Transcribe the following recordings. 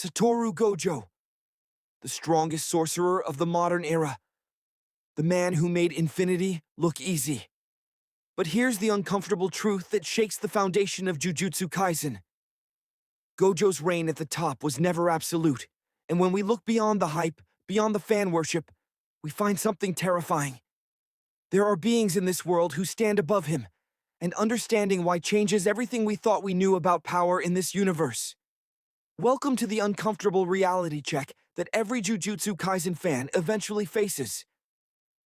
Satoru Gojo, the strongest sorcerer of the modern era, the man who made infinity look easy. But here's the uncomfortable truth that shakes the foundation of Jujutsu Kaisen. Gojo's reign at the top was never absolute, and when we look beyond the hype, beyond the fan worship, we find something terrifying. There are beings in this world who stand above him, and understanding why changes everything we thought we knew about power in this universe. Welcome to the uncomfortable reality check that every Jujutsu Kaisen fan eventually faces.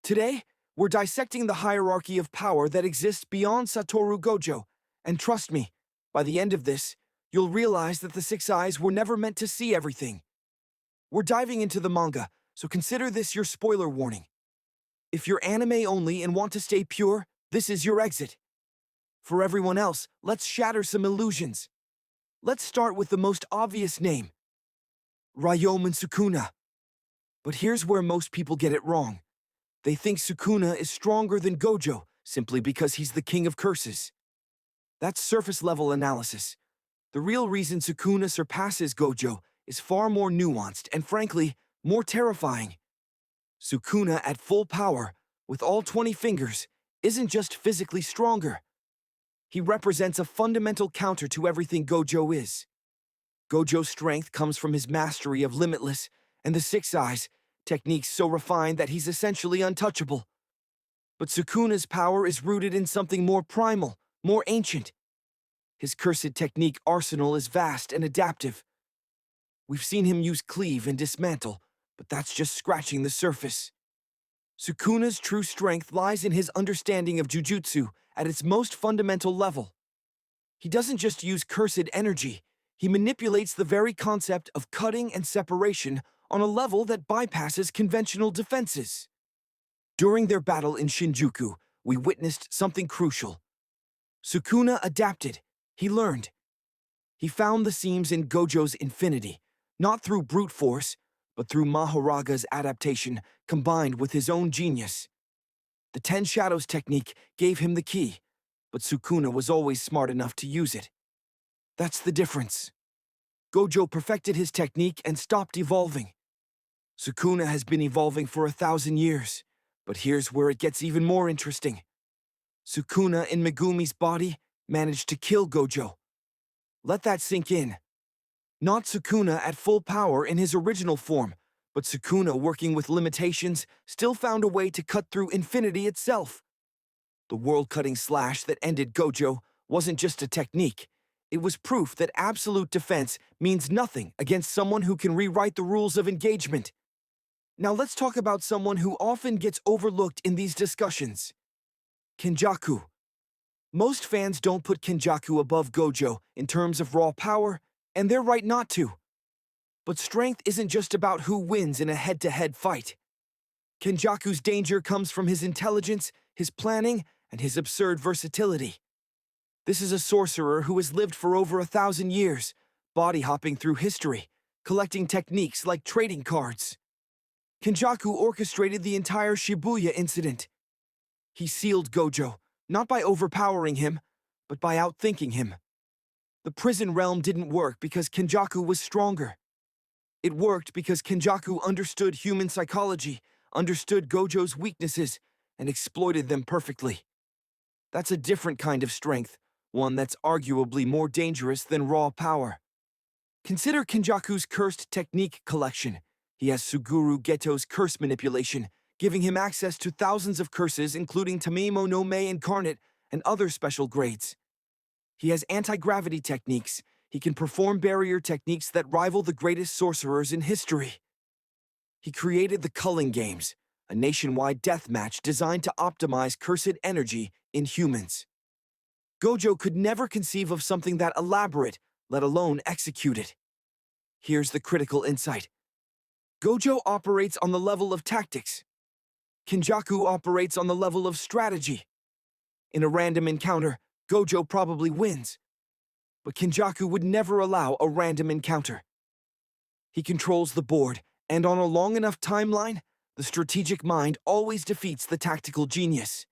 Today, we're dissecting the hierarchy of power that exists beyond Satoru Gojo, and trust me, by the end of this, you'll realize that the Six Eyes were never meant to see everything. We're diving into the manga, so consider this your spoiler warning. If you're anime only and want to stay pure, this is your exit. For everyone else, let's shatter some illusions. Let's start with the most obvious name, Ryomen Sukuna. But here's where most people get it wrong. They think Sukuna is stronger than Gojo simply because he's the king of curses. That's surface-level analysis. The real reason Sukuna surpasses Gojo is far more nuanced and, frankly, more terrifying. Sukuna at full power, with all 20 fingers, isn't just physically stronger. He represents a fundamental counter to everything Gojo is. Gojo's strength comes from his mastery of Limitless and the Six Eyes, techniques so refined that he's essentially untouchable. But Sukuna's power is rooted in something more primal, more ancient. His cursed technique arsenal is vast and adaptive. We've seen him use cleave and dismantle, but that's just scratching the surface. Sukuna's true strength lies in his understanding of Jujutsu at its most fundamental level. He doesn't just use cursed energy, he manipulates the very concept of cutting and separation on a level that bypasses conventional defenses. During their battle in Shinjuku, we witnessed something crucial. Sukuna adapted. He learned. He found the seams in Gojo's infinity, not through brute force, but through Mahoraga's adaptation combined with his own genius. The Ten Shadows technique gave him the key, but Sukuna was always smart enough to use it. That's the difference. Gojo perfected his technique and stopped evolving. Sukuna has been evolving for 1,000 years, but here's where it gets even more interesting. Sukuna in Megumi's body managed to kill Gojo. Let that sink in. Not Sukuna at full power in his original form, but Sukuna working with limitations still found a way to cut through infinity itself. The world-cutting slash that ended Gojo wasn't just a technique. It was proof that absolute defense means nothing against someone who can rewrite the rules of engagement. Now let's talk about someone who often gets overlooked in these discussions. Kenjaku. Most fans don't put Kenjaku above Gojo in terms of raw power, and they're right not to. But strength isn't just about who wins in a head-to-head fight. Kenjaku's danger comes from his intelligence, his planning, and his absurd versatility. This is a sorcerer who has lived for over 1,000 years, body-hopping through history, collecting techniques like trading cards. Kenjaku orchestrated the entire Shibuya incident. He sealed Gojo, not by overpowering him, but by outthinking him. The prison realm didn't work because Kenjaku was stronger. It worked because Kenjaku understood human psychology, understood Gojo's weaknesses, and exploited them perfectly. That's a different kind of strength, one that's arguably more dangerous than raw power. Consider Kenjaku's cursed technique collection. He has Suguru Geto's curse manipulation, giving him access to thousands of curses including Tamemo no Mae Incarnate and other special grades. He has anti-gravity techniques. He can perform barrier techniques that rival the greatest sorcerers in history. He created the Culling Games, a nationwide death match designed to optimize cursed energy in humans. Gojo could never conceive of something that elaborate, let alone execute it. Here's the critical insight. Gojo operates on the level of tactics. Kenjaku operates on the level of strategy. In a random encounter, Gojo probably wins. But Kenjaku would never allow a random encounter. He controls the board, and on a long enough timeline, the strategic mind always defeats the tactical genius.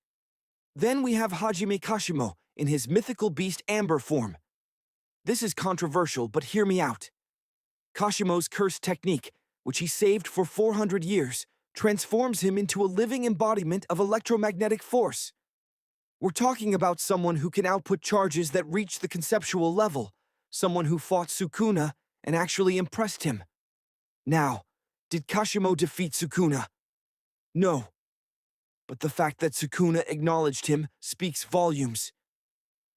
Then we have Hajime Kashimo in his mythical beast Amber form. This is controversial, but hear me out. Kashimo's curse technique, which he saved for 400 years, transforms him into a living embodiment of electromagnetic force. We're talking about someone who can output charges that reach the conceptual level, someone who fought Sukuna and actually impressed him. Now, did Kashimo defeat Sukuna? No. But the fact that Sukuna acknowledged him speaks volumes.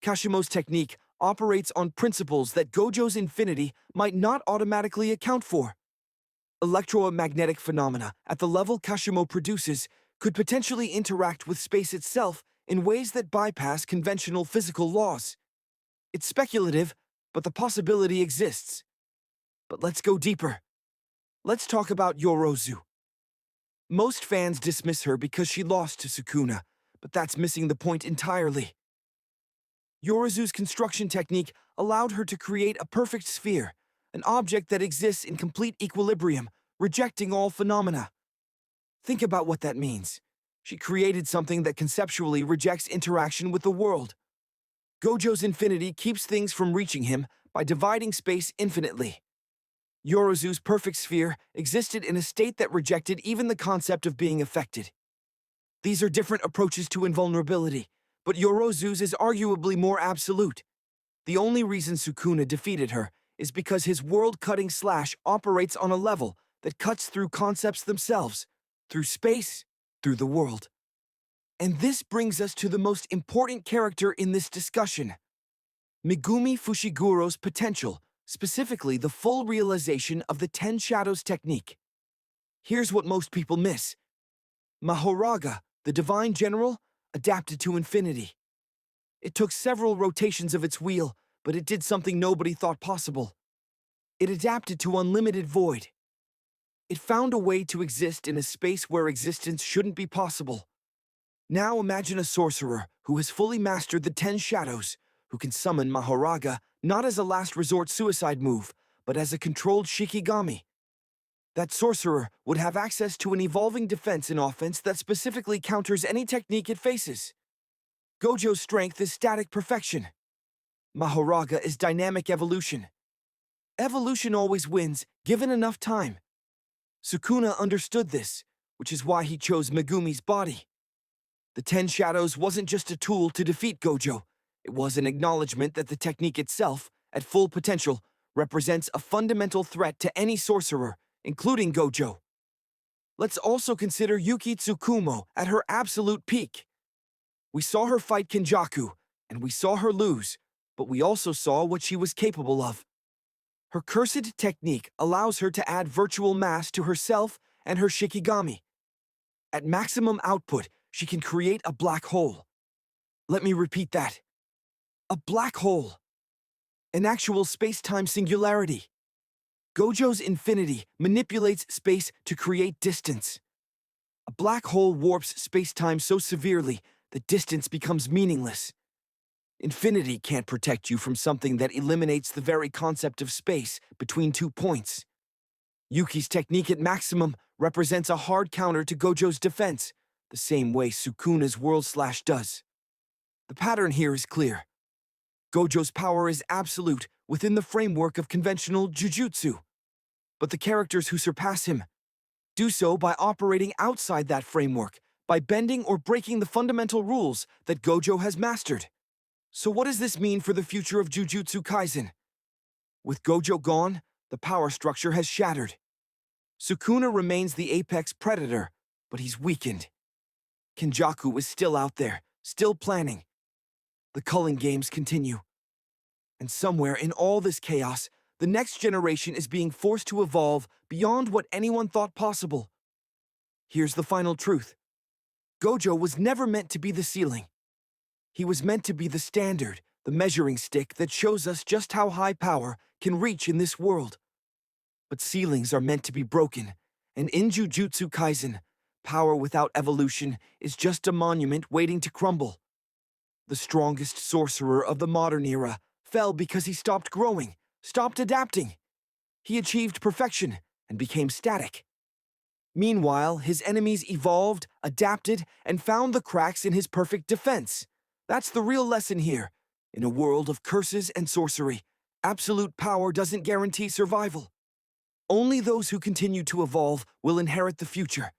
Kashimo's technique operates on principles that Gojo's infinity might not automatically account for. Electromagnetic phenomena at the level Kashimo produces could potentially interact with space itself in ways that bypass conventional physical laws. It's speculative, but the possibility exists. But let's go deeper. Let's talk about Yorozu. Most fans dismiss her because she lost to Sukuna, but that's missing the point entirely. Yorozu's construction technique allowed her to create a perfect sphere, an object that exists in complete equilibrium, rejecting all phenomena. Think about what that means. She created something that conceptually rejects interaction with the world. Gojo's infinity keeps things from reaching him by dividing space infinitely. Yorozu's perfect sphere existed in a state that rejected even the concept of being affected. These are different approaches to invulnerability, but Yorozu's is arguably more absolute. The only reason Sukuna defeated her is because his world-cutting slash operates on a level that cuts through concepts themselves, through space, through the world. And this brings us to the most important character in this discussion. Megumi Fushiguro's potential, specifically the full realization of the Ten Shadows technique. Here's what most people miss. Mahoraga, the divine general, adapted to infinity. It took several rotations of its wheel, but it did something nobody thought possible. It adapted to unlimited void. It found a way to exist in a space where existence shouldn't be possible. Now imagine a sorcerer who has fully mastered the Ten Shadows, who can summon Mahoraga not as a last resort suicide move, but as a controlled Shikigami. That sorcerer would have access to an evolving defense and offense that specifically counters any technique it faces. Gojo's strength is static perfection. Mahoraga is dynamic evolution. Evolution always wins, given enough time. Sukuna understood this, which is why he chose Megumi's body. The Ten Shadows wasn't just a tool to defeat Gojo. It was an acknowledgement that the technique itself, at full potential, represents a fundamental threat to any sorcerer, including Gojo. Let's also consider Yuki Tsukumo at her absolute peak. We saw her fight Kenjaku, and we saw her lose, but we also saw what she was capable of. Her cursed technique allows her to add virtual mass to herself and her Shikigami. At maximum output, she can create a black hole. Let me repeat that. A black hole. An actual space-time singularity. Gojo's infinity manipulates space to create distance. A black hole warps space-time so severely that distance becomes meaningless. Infinity can't protect you from something that eliminates the very concept of space between 2 points. Yuki's technique at maximum represents a hard counter to Gojo's defense, the same way Sukuna's world slash does. The pattern here is clear. Gojo's power is absolute within the framework of conventional jujutsu. But the characters who surpass him do so by operating outside that framework, by bending or breaking the fundamental rules that Gojo has mastered. So what does this mean for the future of Jujutsu Kaisen? With Gojo gone, the power structure has shattered. Sukuna remains the apex predator, but he's weakened. Kenjaku is still out there, still planning. The culling games continue. And somewhere in all this chaos, the next generation is being forced to evolve beyond what anyone thought possible. Here's the final truth. Gojo was never meant to be the ceiling. He was meant to be the standard, the measuring stick that shows us just how high power can reach in this world. But ceilings are meant to be broken, and in Jujutsu Kaisen, power without evolution is just a monument waiting to crumble. The strongest sorcerer of the modern era fell because he stopped growing, stopped adapting. He achieved perfection and became static. Meanwhile, his enemies evolved, adapted, and found the cracks in his perfect defense. That's the real lesson here. In a world of curses and sorcery, absolute power doesn't guarantee survival. Only those who continue to evolve will inherit the future.